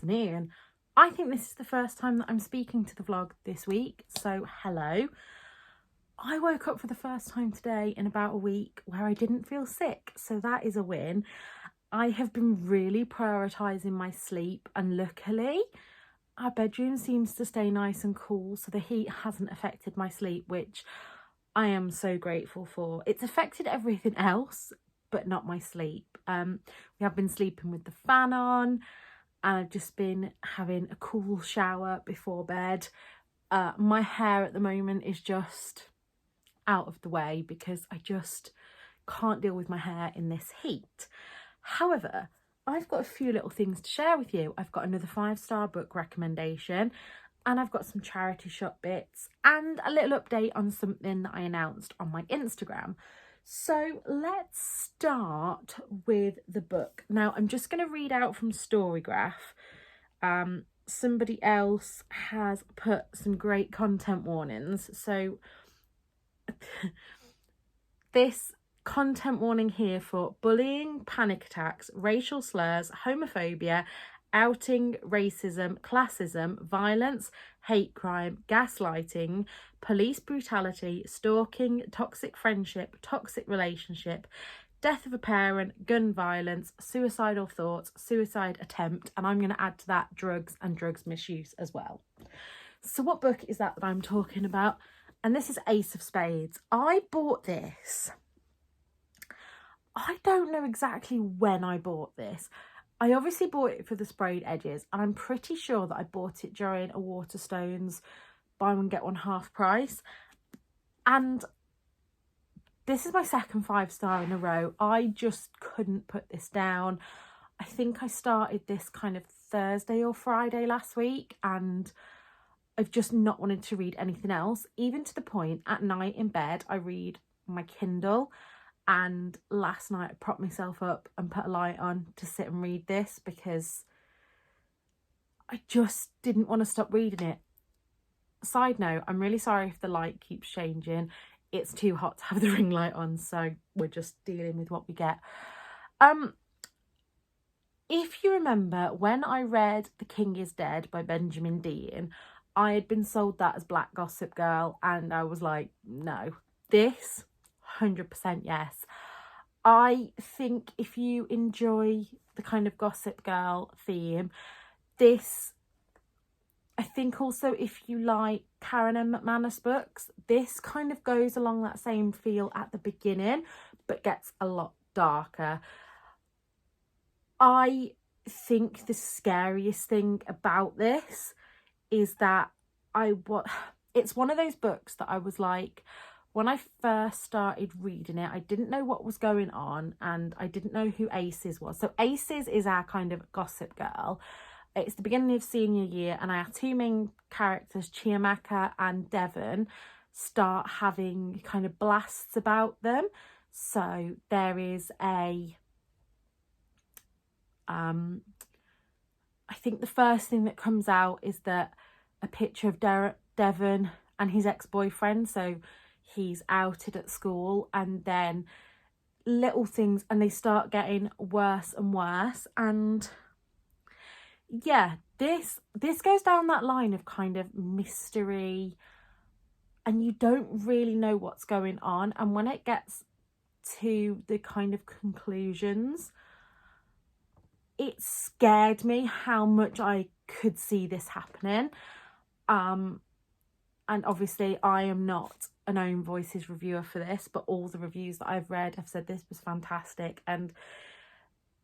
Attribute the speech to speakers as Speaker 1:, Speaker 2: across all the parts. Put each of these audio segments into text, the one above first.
Speaker 1: afternoon. I think this is the first time that I'm speaking to the vlog this week, so hello. I woke up for the first time today in about a week where I didn't feel sick, so that is a win. I have been really prioritising my sleep, and luckily our bedroom seems to stay nice and cool, so the heat hasn't affected my sleep, which I am so grateful for. It's affected everything else, but not my sleep. We have been sleeping with the fan on, and I've just been having a cool shower before bed. My hair at the moment is just out of the way because I just can't deal with my hair in this heat. However, I've got a few little things to share with you. I've got another 5-star book recommendation, and I've got some charity shop bits and a little update on something that I announced on my Instagram. So let's start with the book. Now, I'm just going to read out from Storygraph. Somebody else has put some great content warnings. So this content warning here for bullying, panic attacks, racial slurs, homophobia, outing, racism, classism, violence, hate crime, gaslighting, police brutality, stalking, toxic friendship, toxic relationship, death of a parent, gun violence, suicidal thoughts, suicide attempt, and I'm going to add to that drugs and drugs misuse as well. So what book is that I'm talking about? And this is Ace of Spades. I bought this. I don't know exactly when I bought this. I obviously bought it for the sprayed edges, and I'm pretty sure that I bought it during a Waterstones buy one get one half price. And this is my second 5-star in a row. I just couldn't put this down. I think I started this kind of Thursday or Friday last week, and I've just not wanted to read anything else, even to the point at night in bed I read my Kindle. And last night I propped myself up and put a light on to sit and read this because I just didn't want to stop reading it. Side note, I'm really sorry if the light keeps changing. It's too hot to have the ring light on, so we're just dealing with what we get. If you remember, when I read The King is Dead by Benjamin Dean, I had been sold that as Black Gossip Girl, and I was like, no. This, 100% yes. I think if you enjoy the kind of Gossip Girl theme, this, I think also if you like Karen M. McManus books, this kind of goes along that same feel at the beginning, but gets a lot darker. I think the scariest thing about this is that it's one of those books that I was like, when I first started reading it, I didn't know what was going on, and I didn't know who Aces was. So Aces is our kind of Gossip Girl. It's the beginning of senior year, and our two main characters, Chiamaka and Devon, start having kind of blasts about them. So there is I think the first thing that comes out is that a picture of Devon and his ex-boyfriend. So he's outed at school, and then little things, and they start getting worse and worse. And yeah, this goes down that line of kind of mystery, and you don't really know what's going on. And when it gets to the kind of conclusions, it scared me how much I could see this happening. And obviously I am not an Own Voices reviewer for this, but all the reviews that I've read have said this was fantastic. And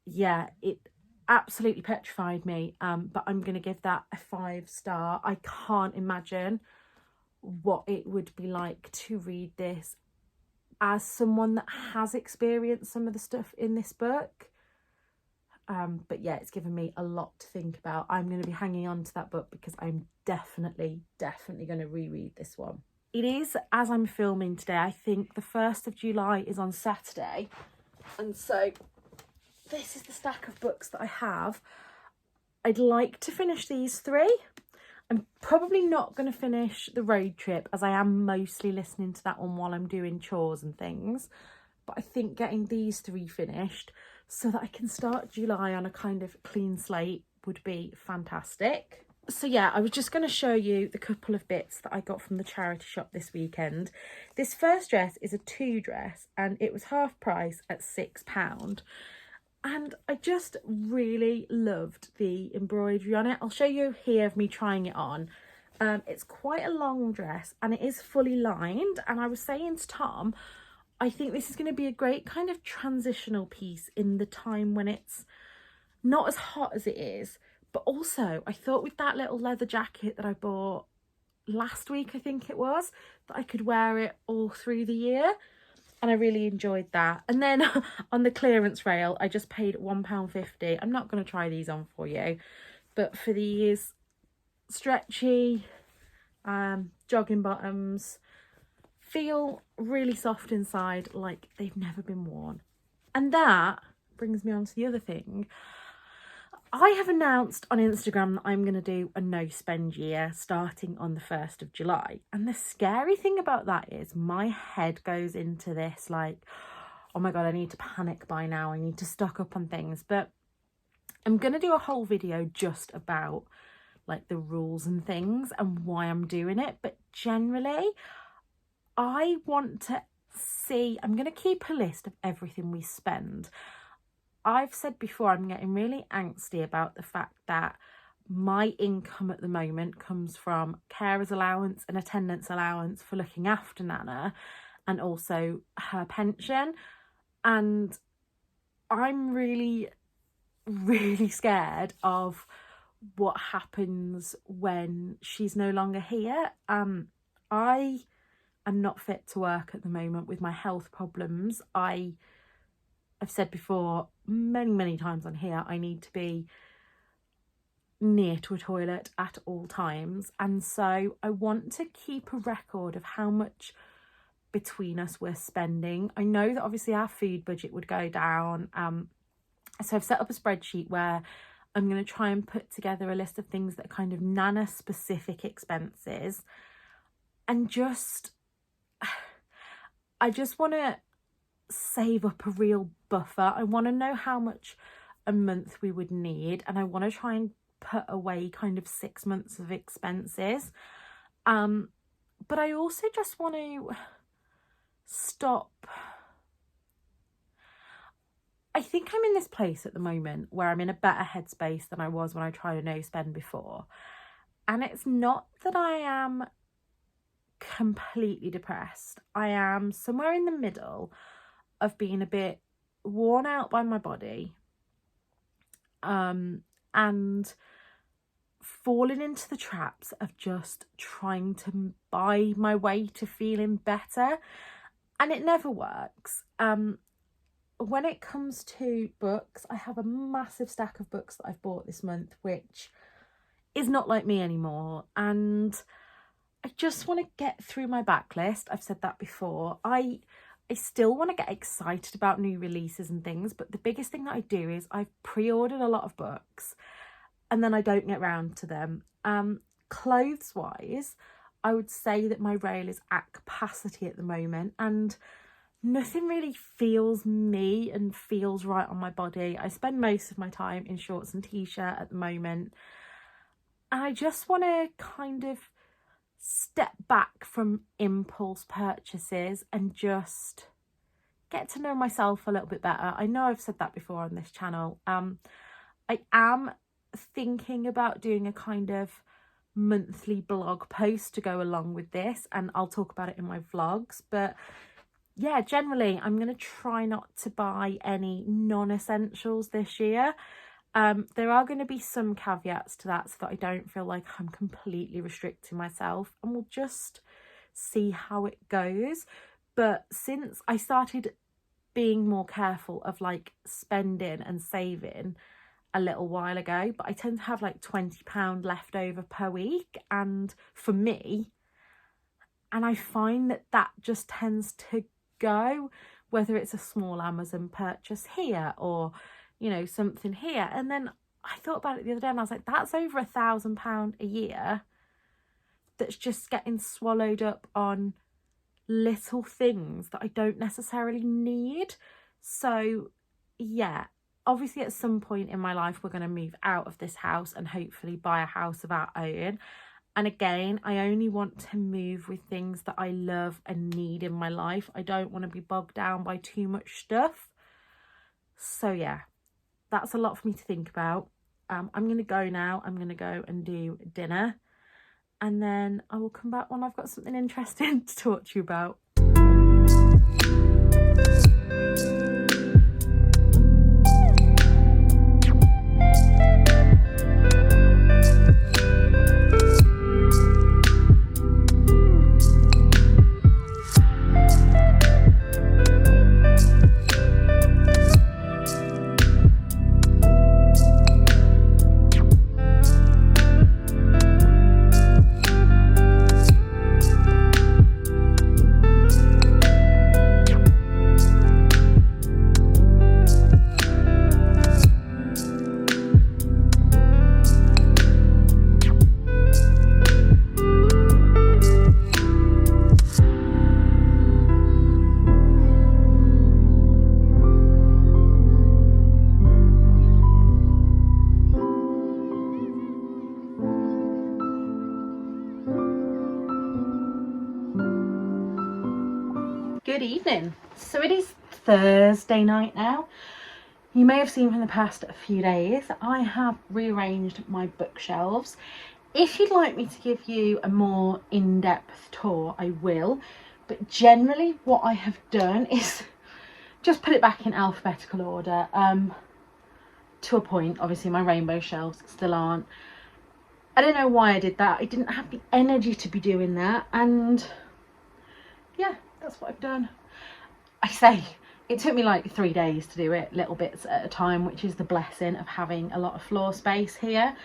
Speaker 1: yeah, it absolutely petrified me. But I'm going to give that a 5-star. I can't imagine what it would be like to read this as someone that has experienced some of the stuff in this book. But yeah, it's given me a lot to think about. I'm going to be hanging on to that book because I'm definitely going to reread this one. It is, as I'm filming today, I think the 1st of July is on Saturday. And so this is the stack of books that I have. I'd like to finish these 3. I'm probably not going to finish The Road Trip, as I am mostly listening to that one while I'm doing chores and things. But I think getting these 3 finished so that I can start July on a kind of clean slate would be fantastic. So yeah, I was just going to show you the couple of bits that I got from the charity shop this weekend. This first dress is a 2 dress and it was half price at £6. And I just really loved the embroidery on it. I'll show you here of me trying it on. It's quite a long dress and it is fully lined. And I was saying to Tom, I think this is going to be a great kind of transitional piece in the time when it's not as hot as it is. But also, I thought with that little leather jacket that I bought last week, I think it was, that I could wear it all through the year. And I really enjoyed that. And then on the clearance rail, I just paid £1.50. I'm not going to try these on for you. But for these stretchy jogging bottoms, feel really soft inside, like they've never been worn. And that brings me on to the other thing. I have announced on Instagram that I'm going to do a no spend year starting on the 1st of July. And the scary thing about that is my head goes into this like, oh my God, I need to panic by now. I need to stock up on things. But I'm going to do a whole video just about like the rules and things and why I'm doing it. But generally, I want to see, I'm going to keep a list of everything we spend. I've said before, I'm getting really angsty about the fact that my income at the moment comes from carer's allowance and attendance allowance for looking after Nana and also her pension. And I'm really, really scared of what happens when she's no longer here. I am not fit to work at the moment with my health problems. I've said before many times on here, I need to be near to a toilet at all times. And so I want to keep a record of how much between us we're spending. I know that obviously our food budget would go down. So I've set up a spreadsheet where I'm going to try and put together a list of things that are kind of Nana specific expenses. And I just want to save up a real buffer. I want to know how much a month we would need, and I want to try and put away kind of 6 months of expenses. But I also just want to stop. I think I'm in this place at the moment where I'm in a better headspace than I was when I tried a no spend before. And it's not that I am completely depressed. I am somewhere in the middle of being a bit worn out by my body and falling into the traps of just trying to buy my way to feeling better, and it never works. When it comes to books, I have a massive stack of books that I've bought this month which is not like me anymore, and I just want to get through my backlist. I've said that before. I still want to get excited about new releases and things, but the biggest thing that I do is I've pre-ordered a lot of books and then I don't get round to them. Clothes wise, I would say that my rail is at capacity at the moment and nothing really feels me and feels right on my body. I spend most of my time in shorts and t-shirt at the moment, and I just want to kind of step back from impulse purchases and just get to know myself a little bit better. I know I've said that before on this channel. I am thinking about doing a kind of monthly blog post to go along with this, and I'll talk about it in my vlogs. But yeah, generally I'm going to try not to buy any non-essentials this year. There are going to be some caveats to that so that I don't feel like I'm completely restricting myself, and we'll just see how it goes. But since I started being more careful of like spending and saving a little while ago, but I tend to have like £20 left over per week, and for me, and I find that that just tends to go, whether it's a small Amazon purchase here or something here. And then I thought about it the other day and I was like, that's over £1,000 a year that's just getting swallowed up on little things that I don't necessarily need. So yeah, obviously at some point in my life we're going to move out of this house and hopefully buy a house of our own. And again, I only want to move with things that I love and need in my life. I don't want to be bogged down by too much stuff. So yeah, that's a lot for me to think about. I'm going to go now. I'm going to go and do dinner. And then I will come back when I've got something interesting to talk to you about. Good evening. So it is Thursday night now. You may have seen from the past few days I have rearranged my bookshelves. If you'd like me to give you a more in-depth tour, I will, but generally what I have done is just put it back in alphabetical order, to a point. Obviously my rainbow shelves still aren't. I don't know why I did that. I didn't have the energy to be doing that, and yeah, that's what I've done. I say it took me like 3 days to do it, little bits at a time, which is the blessing of having a lot of floor space here,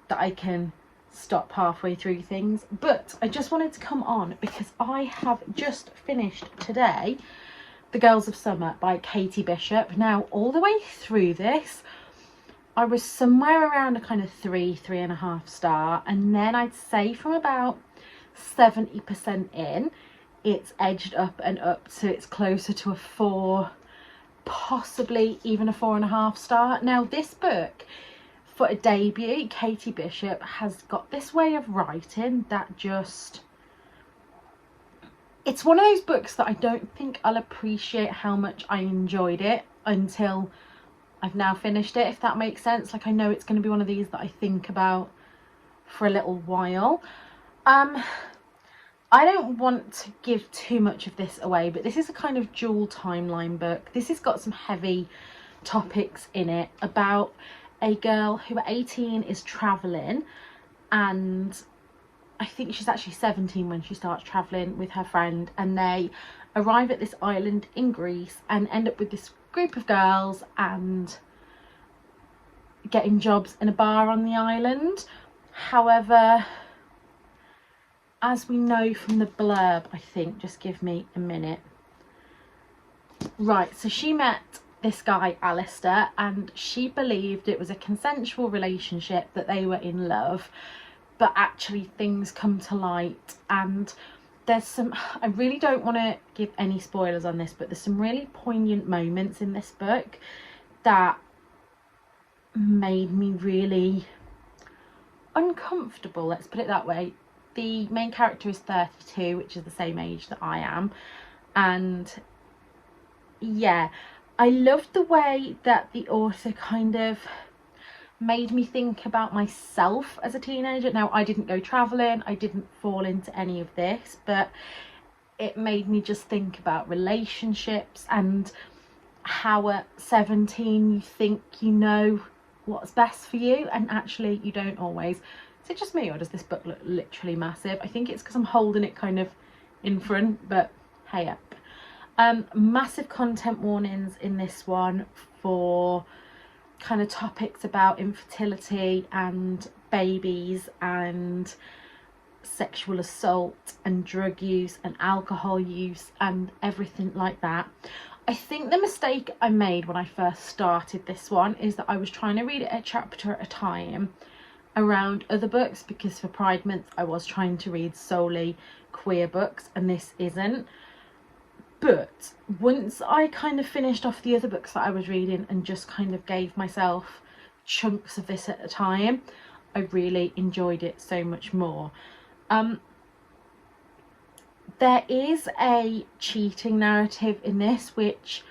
Speaker 1: that I can stop halfway through things. But I just wanted to come on because I have just finished today The Girls of Summer by Katie Bishop. Now, all the way through this, I was somewhere around a kind of 3.5 star, and then I'd say from about 70% in, it's edged up and up, so it's closer to a 4, possibly even a 4.5 star. Now, this book, for a debut, Katie Bishop has got this way of writing that just, it's one of those books that I don't think I'll appreciate how much I enjoyed it until I've now finished it, if that makes sense. Like, I know it's going to be one of these that I think about for a little while. I don't want to give too much of this away, but this is a kind of dual timeline book. This has got some heavy topics in it about a girl who at 18 is travelling, and I think she's actually 17 when she starts travelling with her friend, and they arrive at this island in Greece and end up with this group of girls and getting jobs in a bar on the island. However, as we know from the blurb, I think, just give me a minute. Right, so she met this guy, Alistair, and she believed it was a consensual relationship, that they were in love, but actually things come to light, and there's some, I really don't want to give any spoilers on this, but there's some really poignant moments in this book that made me really uncomfortable, let's put it that way. The main character is 32, which is the same age that I am, and yeah, I loved the way that the author kind of made me think about myself as a teenager. Now, I didn't go travelling, I didn't fall into any of this, but it made me just think about relationships and how at 17 you think you know what's best for you, and actually you don't always. Is it just me, or does this book look literally massive? I think it's because I'm holding it kind of in front, but hey up. Massive content warnings in this one for kind of topics about infertility and babies and sexual assault and drug use and alcohol use and everything like that. I think the mistake I made when I first started this one is that I was trying to read it a chapter at a time around other books, because for Pride Month I was trying to read solely queer books, and this isn't. But once I kind of finished off the other books that I was reading and just kind of gave myself chunks of this at a time, I really enjoyed it so much more. There is a cheating narrative in this, which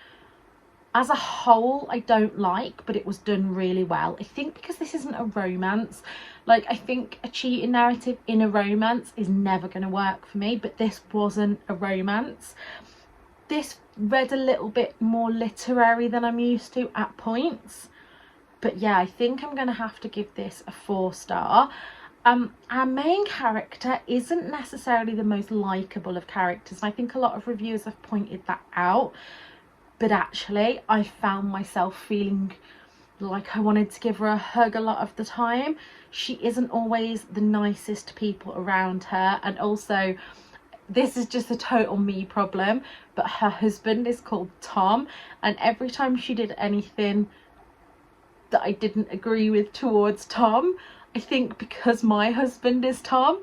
Speaker 1: as a whole I don't like, but it was done really well. I think because this isn't a romance, like I think a cheating narrative in a romance is never going to work for me, but this wasn't a romance. This read a little bit more literary than I'm used to at points. But yeah, I think I'm going to have to give this a 4-star. Our main character isn't necessarily the most likeable of characters. I think a lot of reviewers have pointed that out. But actually, I found myself feeling like I wanted to give her a hug a lot of the time. She isn't always the nicest to people around her. And also, this is just a total me problem, but her husband is called Tom. And every time she did anything that I didn't agree with towards Tom, I think because my husband is Tom,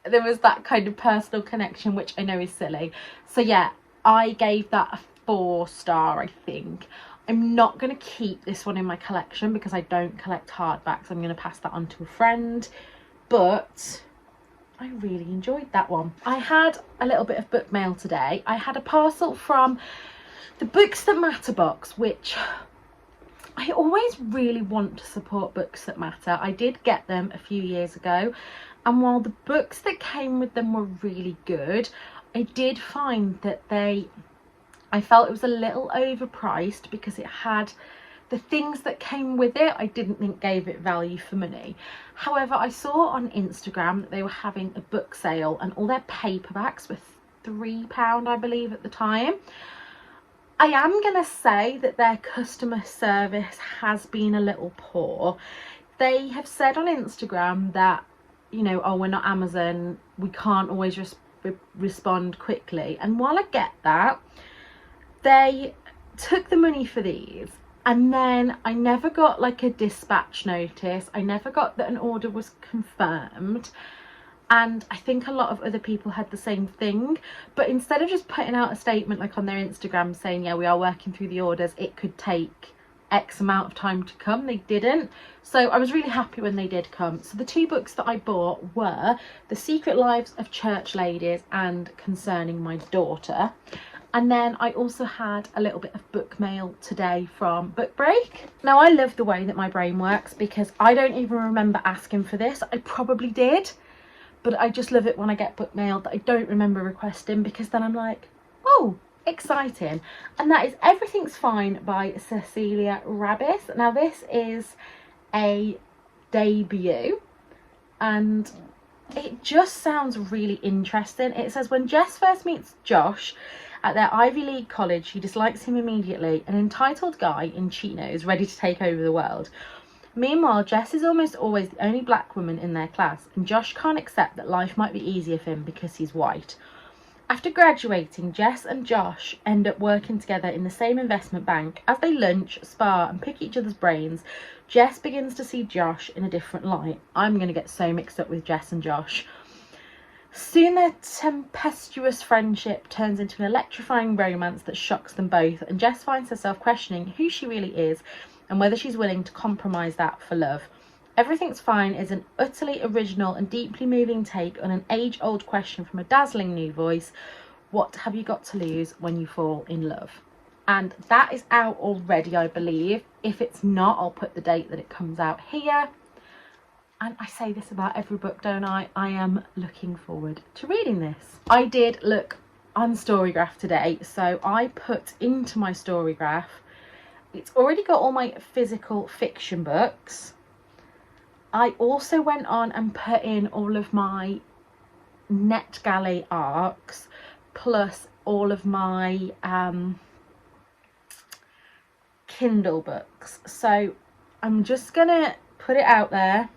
Speaker 1: there was that kind of personal connection, which I know is silly. So yeah, I gave that a 4-star, I think. I'm not going to keep this one in my collection because I don't collect hardbacks. I'm going to pass that on to a friend, but I really enjoyed that one. I had a little bit of book mail today. I had a parcel from the Books That Matter box, which I always really want to support Books That Matter. I did get them a few years ago, and while the books that came with them were really good, I did find that I felt it was a little overpriced because it had the things that came with it I didn't think gave it value for money. However, I saw on Instagram that they were having a book sale and all their paperbacks were £3, I believe, at the time. I am going to say that their customer service has been a little poor. They have said on Instagram that, you know, oh, we're not Amazon, we can't always respond quickly. And while I get that, they took the money for these and then I never got like a dispatch notice. I never got that an order was confirmed. And I think a lot of other people had the same thing, but instead of just putting out a statement like on their Instagram saying, yeah, we are working through the orders, it could take X amount of time to come, they didn't. So I was really happy when they did come. So the 2 books that I bought were The Secret Lives of Church Ladies and Concerning My Daughter. And then I also had a little bit of book mail today from Book Break. Now I love the way that my brain works because I don't even remember asking for this. I probably did. But I just love it when I get book mail that I don't remember requesting, because then I'm like, oh, exciting. And that is Everything's Fine by Cecilia Rabbis. Now this is a debut and it just sounds really interesting. It says, when Jess first meets Josh at their Ivy League college, she dislikes him immediately, an entitled guy in chinos ready to take over the world. Meanwhile, Jess is almost always the only black woman in their class, and Josh can't accept that life might be easier for him because he's white. After graduating, Jess and Josh end up working together in the same investment bank. As they lunch, spar and pick each other's brains, Jess begins to see Josh in a different light. I'm going to get so mixed up with Jess and Josh. Soon their tempestuous friendship turns into an electrifying romance that shocks them both, and Jess finds herself questioning who she really is and whether she's willing to compromise that for love. Everything's Fine is an utterly original and deeply moving take on an age-old question from a dazzling new voice. What have you got to lose when you fall in love? And that is out already, I believe. If it's not, I'll put the date that it comes out here. And I say this about every book, don't I? I am looking forward to reading this. I did look on Storygraph today, so I put into my Storygraph, it's already got all my physical fiction books. I also went on and put in all of my NetGalley arcs, plus all of my Kindle books. So I'm just gonna put it out there.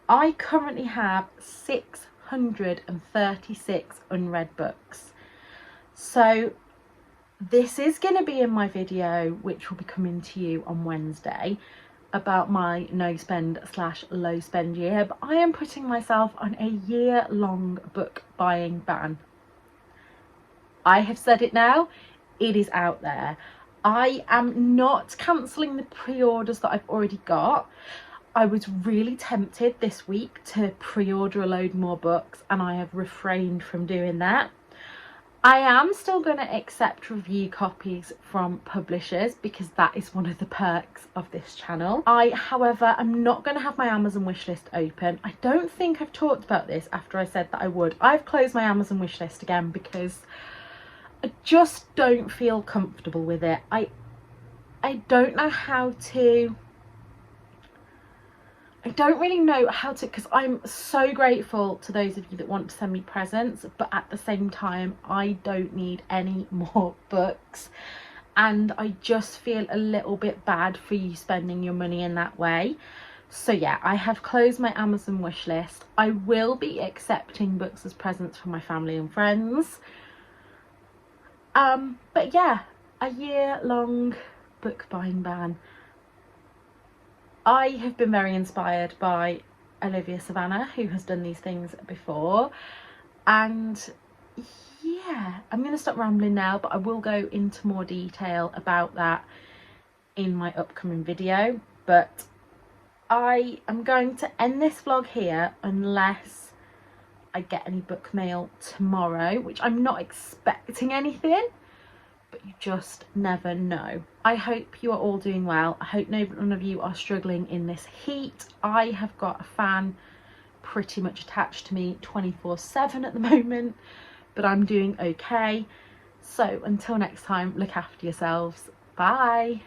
Speaker 1: I currently have 636 unread books. So this is going to be in my video, which will be coming to you on Wednesday, about my no spend / low spend year. But I am putting myself on a year-long book buying ban. I have said it now, it is out there. I am not cancelling the pre-orders that I've already got. I was really tempted this week to pre-order a load more books, and I have refrained from doing that. I am still going to accept review copies from publishers because that is one of the perks of this channel. However, I'm not going to have my Amazon wishlist open. I don't think I've talked about this after I said that I would. I've closed my Amazon wishlist again because I just don't feel comfortable with it. I don't know how to... I don't really know how to, because I'm so grateful to those of you that want to send me presents, but at the same time, I don't need any more books. And I just feel a little bit bad for you spending your money in that way. So yeah, I have closed my Amazon wish list. I will be accepting books as presents from my family and friends. But yeah, a year-long book buying ban. I have been very inspired by Olivia Savannah, who has done these things before, and yeah, I'm going to stop rambling now, but I will go into more detail about that in my upcoming video. But I am going to end this vlog here unless I get any book mail tomorrow, which I'm not expecting anything, but you just never know. I hope you are all doing well. I hope none of you are struggling in this heat. I have got a fan pretty much attached to me 24/7 at the moment, but I'm doing okay. So until next time, look after yourselves. Bye.